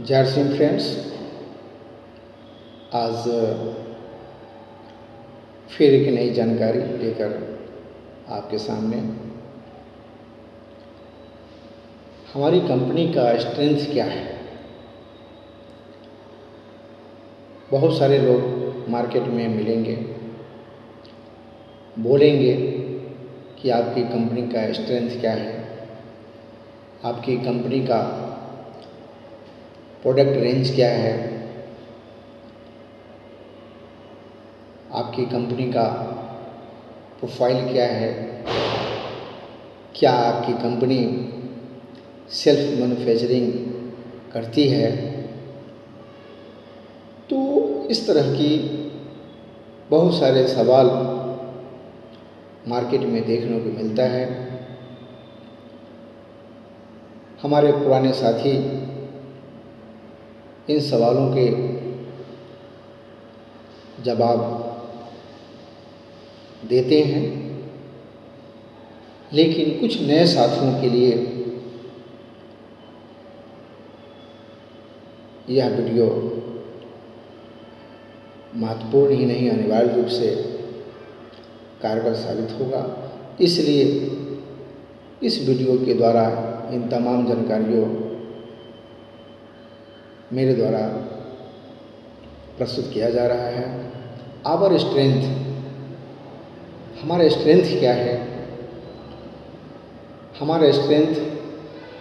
जय सिंह फ्रेंड्स, आज फिर एक नई जानकारी लेकर आपके सामने। हमारी कंपनी का स्ट्रेंथ क्या है। बहुत सारे लोग मार्केट में मिलेंगे, बोलेंगे कि आपकी कंपनी का स्ट्रेंथ क्या है, आपकी कंपनी का प्रोडक्ट रेंज क्या है, आपकी कंपनी का प्रोफाइल क्या है, क्या आपकी कंपनी सेल्फ मैन्युफैक्चरिंग करती है। तो इस तरह की बहुत सारे सवाल मार्केट में देखने को मिलता है। हमारे पुराने साथी इन सवालों के जवाब देते हैं, लेकिन कुछ नए साथियों के लिए यह वीडियो महत्वपूर्ण ही नहीं, अनिवार्य रूप से कारगर साबित होगा। इसलिए इस वीडियो के द्वारा इन तमाम जानकारियों मेरे द्वारा प्रस्तुत किया जा रहा है। आवर स्ट्रेंथ, हमारा स्ट्रेंथ क्या है। हमारा स्ट्रेंथ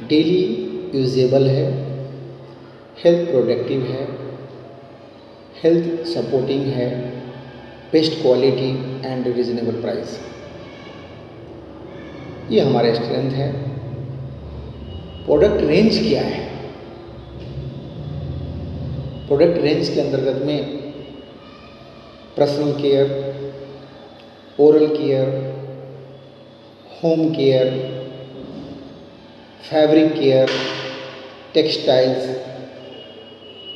डेली यूजेबल है, हेल्थ प्रोडक्टिव है, हेल्थ सपोर्टिंग है, best quality and reasonable price, ये हमारा स्ट्रेंथ है। प्रोडक्ट रेंज क्या है। प्रोडक्ट रेंज के अंतर्गत में personal care, oral care, home care, fabric care, textiles,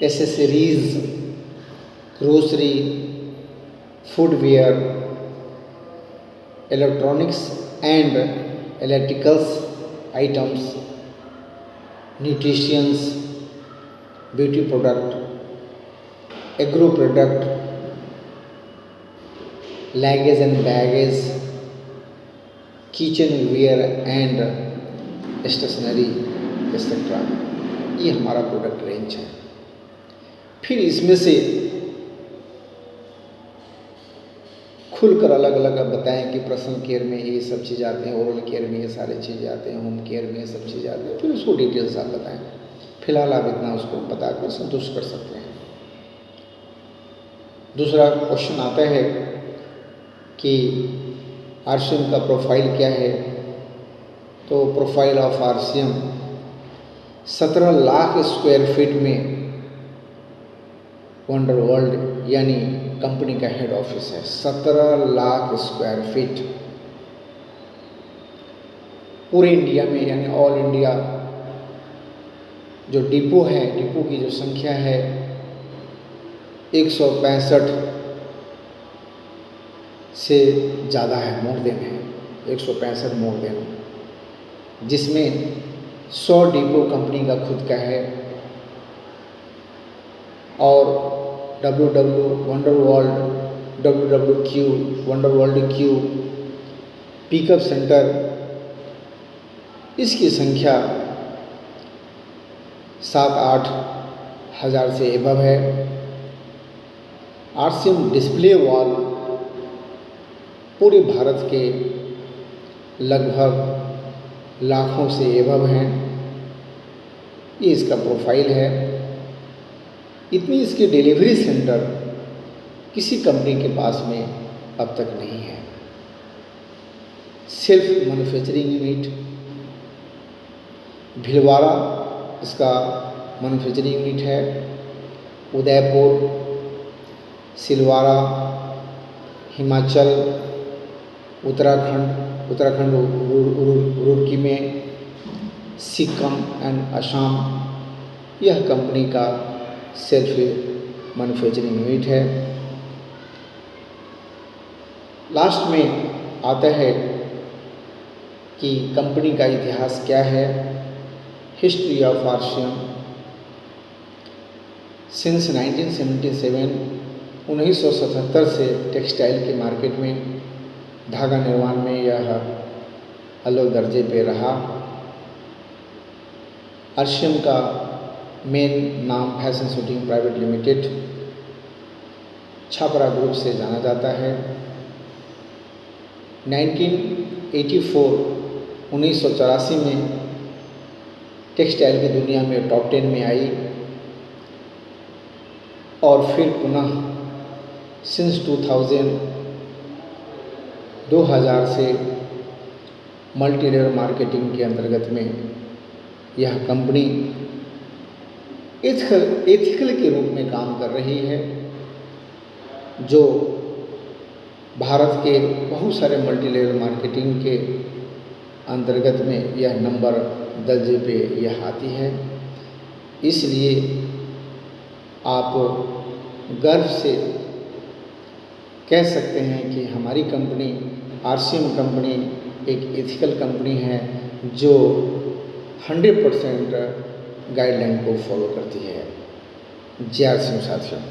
accessories, grocery, footwear, electronics and electricals items, nutritions, beauty product, agro product, luggage and baggage, kitchenware and stationery etcetera, ये हमारा product range है। फिर इसमें से खुलकर अलग अलग अब बताएं कि पर्सनल केयर में ये सब चीज़ आते हैं, ओरल केयर में ये सारे चीज़ें आते हैं, होम केयर में ये सब चीज़ें आती हैं। फिर उसको डिटेल्स आप बताएं। फिलहाल आप इतना उसको बताकर संतुष्ट कर सकते हैं। दूसरा क्वेश्चन आता है कि आरसीएम का प्रोफाइल क्या है। तो profile of RCM 17 lakh square feet में वंडर वर्ल्ड यानी कंपनी का हेड ऑफिस है। 17 लाख स्क्वायर फीट पूरे इंडिया में, यानी ऑल इंडिया जो डिपो है, डिपो की जो संख्या है 165 से ज़्यादा है, मोर देन है 165 मोर देन, जिसमें 100 डिपो कंपनी का खुद का है और wonder world Q pickup centre, इसकी संख्या 7-8 हज़ार से एबव है। आरसीएम डिस्प्ले वॉल पूरे भारत के लगभग लाखों से एबव हैं। ये इसका प्रोफाइल है। इतनी इसके डिलीवरी सेंटर किसी कंपनी के पास में अब तक नहीं है। सेल्फ मैन्युफैक्चरिंग यूनिट भिलवाड़ा इसका मैन्युफैक्चरिंग यूनिट है। उदयपुर, सिलवाड़ा, हिमाचल, उत्तराखंड रुड़की में, सिक्किम एंड असम, यह कंपनी का सेल्फ मैन्युफैक्चरिंग यूनिट है। लास्ट में आता है कि कंपनी का इतिहास क्या है, हिस्ट्री ऑफ आरसीएम, सिंस 1977 1977 से टेक्सटाइल के मार्केट में धागा निर्माण में यह अव्वल दर्जे पे रहा। आरसीएम का मेन नाम fashion shooting private limited Chapra group से जाना जाता है। 1984 में टेक्सटाइल की दुनिया में टॉप 10 में आई और फिर पुनः सिंस 2000 से मल्टी लेवल मार्केटिंग के अंतर्गत में यह कंपनी एथिकल के रूप में काम कर रही है, जो भारत के बहुत सारे मल्टी लेवल मार्केटिंग के अंतर्गत में यह नंबर दर्जे पे यह आती है। इसलिए आप गर्व से कह सकते हैं कि हमारी कंपनी आरसीएम कंपनी एक एथिकल कंपनी है जो 100% गाइडलाइन को फॉलो करती है। जय आरसीएम साथियों।